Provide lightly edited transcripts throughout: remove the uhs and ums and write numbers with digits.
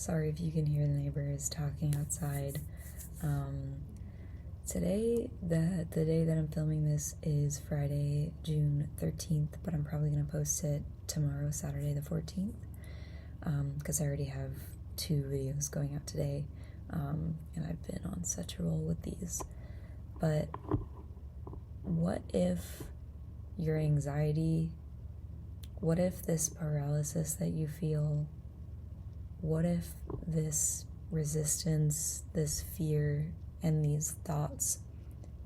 Sorry if you can hear the neighbors talking outside. Today, the day that I'm filming this is Friday, June 13th, but I'm probably going to post it tomorrow, Saturday the 14th, because I already have 2 videos going out today, and I've been on such a roll with these. But what if your anxiety, what if this paralysis that you feel, what if this resistance, this fear, and these thoughts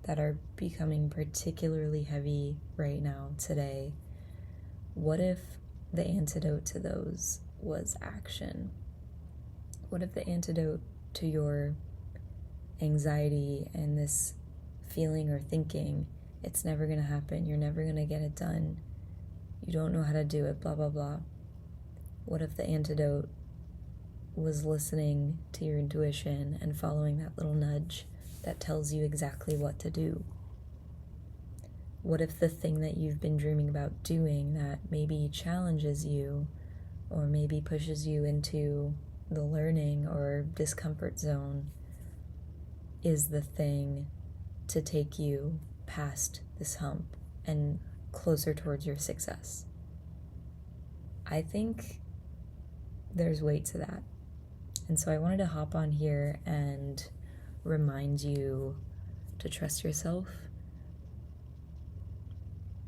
that are becoming particularly heavy right now today, what if the antidote to those was action? What if the antidote to your anxiety and this feeling or thinking, it's never going to happen, you're never going to get it done, you don't know how to do it, blah, blah, blah. What if the antidote was listening to your intuition and following that little nudge that tells you exactly what to do? What if the thing that you've been dreaming about doing that maybe challenges you or maybe pushes you into the learning or discomfort zone is the thing to take you past this hump and closer towards your success? I think there's weight to that. And so I wanted to hop on here and remind you to trust yourself.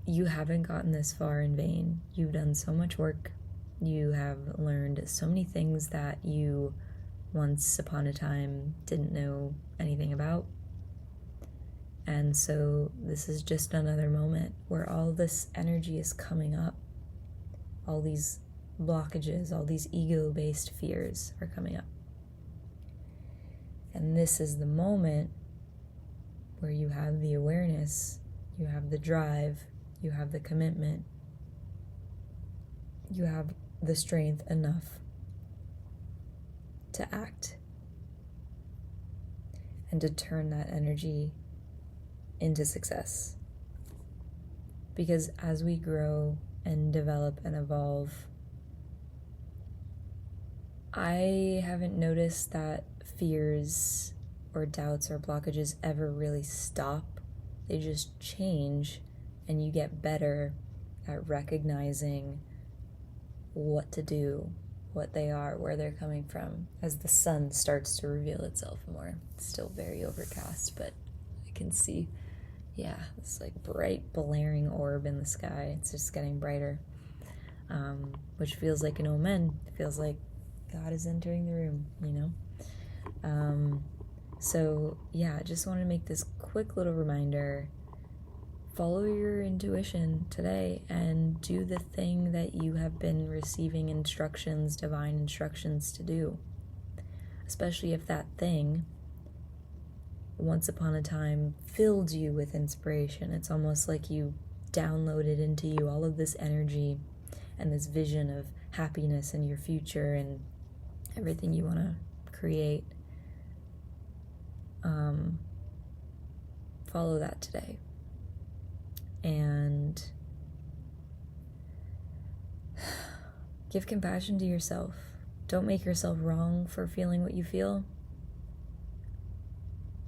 You haven't gotten this far in vain. You've done so much work. You have learned so many things that you once upon a time didn't know anything about. And so this is just another moment where all this energy is coming up. All these blockages, all these ego-based fears are coming up. And this is the moment where you have the awareness, you have the drive, you have the commitment, you have the strength enough to act and to turn that energy into success. Because as we grow and develop and evolve, I haven't noticed that fears or doubts or blockages ever really stop. They just change, and you get better at recognizing what to do, what they are, where they're coming from, as the sun starts to reveal itself more. It's still very overcast, but I can see, this like bright, blaring orb in the sky. It's just getting brighter, which feels like an omen. It feels like God is entering the room, I just want to make this quick little reminder. Follow your intuition today and do the thing that you have been receiving instructions, divine instructions to do. Especially if that thing, once upon a time, filled you with inspiration. It's almost like you downloaded into you all of this energy and this vision of happiness in your future and everything you want to create. Follow that today. And give compassion to yourself. Don't make yourself wrong for feeling what you feel.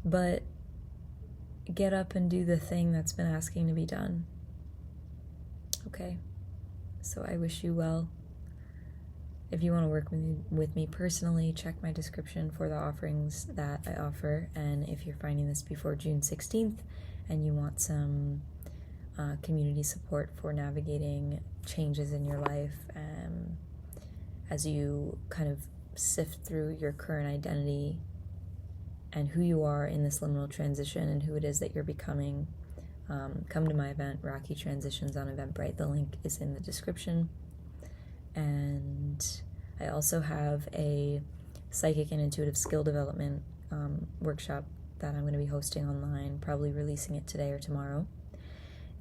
But get up and do the thing that's been asking to be done. Okay? So I wish you well. If you want to work with me personally, check my description for the offerings that I offer. And if you're finding this before June 16th and you want some community support for navigating changes in your life as you kind of sift through your current identity and who you are in this liminal transition and who it is that you're becoming, come to my event, Rocky Transitions on EVENTBRITE. The link is in the description. And I also have a psychic and intuitive skill development workshop that I'm going to be hosting online, probably releasing it today or tomorrow.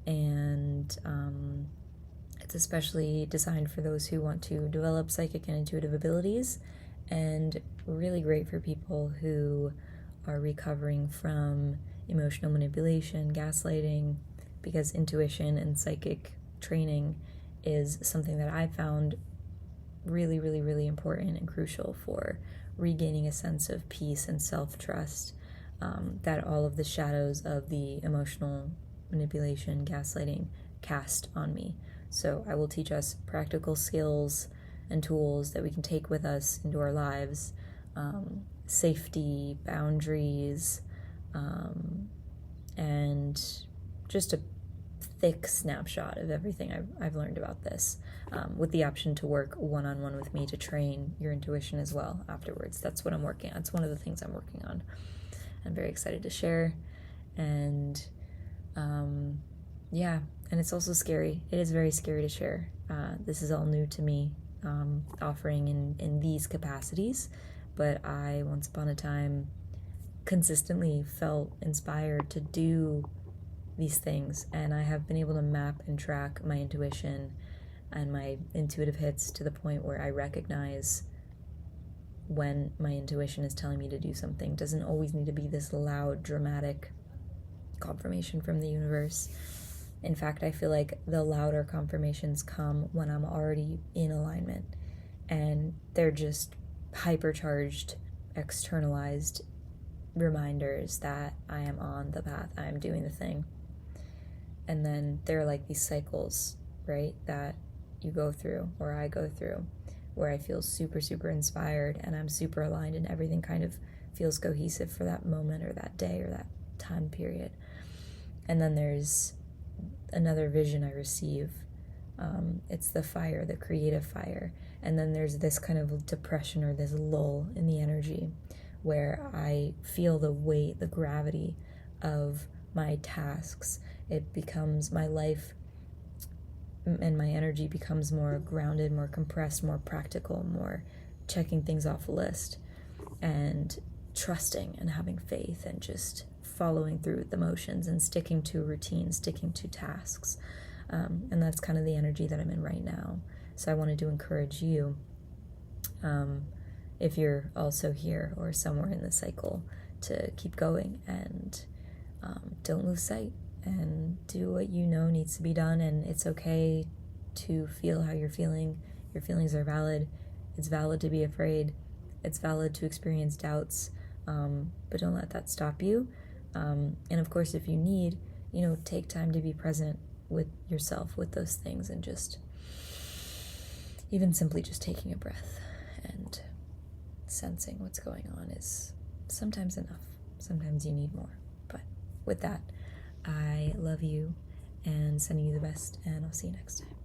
And it's especially designed for those who want to develop psychic and intuitive abilities, and really great for people who are recovering from emotional manipulation, gaslighting, because intuition and psychic training is something that I found really, really, really important and crucial for regaining a sense of peace and self-trust, that all of the shadows of the emotional manipulation, gaslighting cast on me. So I will teach us practical skills and tools that we can take with us into our lives, safety, boundaries, and just a thick snapshot of everything I've learned about this, with the option to work one-on-one with me to train your intuition as well afterwards. That's what I'm working on. It's one of the things I'm working on. I'm very excited to share, and yeah, and it's also scary. It is very scary to share. This is all new to me, offering in these capacities, but I once upon a time consistently felt inspired to do these things, and I have been able to map and track my intuition and my intuitive hits to the point where I recognize when my intuition is telling me to do something. It doesn't always need to be this loud, dramatic confirmation from the universe. In fact, I feel like the louder confirmations come when I'm already in alignment, and they're just hypercharged, externalized reminders that I am on the path, I am doing the thing. And then there are like these cycles, right, that you go through, or I go through, where I feel super, super inspired and I'm super aligned and everything kind of feels cohesive for that moment or that day or that time period. And then there's another vision I receive. It's the fire, the creative fire. And then there's this kind of depression or this lull in the energy where I feel the weight, the gravity of my tasks. It becomes, my life and my energy becomes more grounded, more compressed, more practical, more checking things off a list and trusting and having faith and just following through with the motions and sticking to a routine, sticking to tasks. And that's kind of the energy that I'm in right now. So I wanted to encourage you, if you're also here or somewhere in the cycle, to keep going and don't lose sight and do what you know needs to be done. And it's okay to feel how you're feeling. Your feelings are valid. It's valid to be afraid. It's valid to experience doubts, but don't let that stop you. And of course, if you need, take time to be present with yourself with those things, and just even simply just taking a breath and sensing what's going on is sometimes enough. Sometimes you need more. But with that, I love you and sending you the best, and I'll see you next time.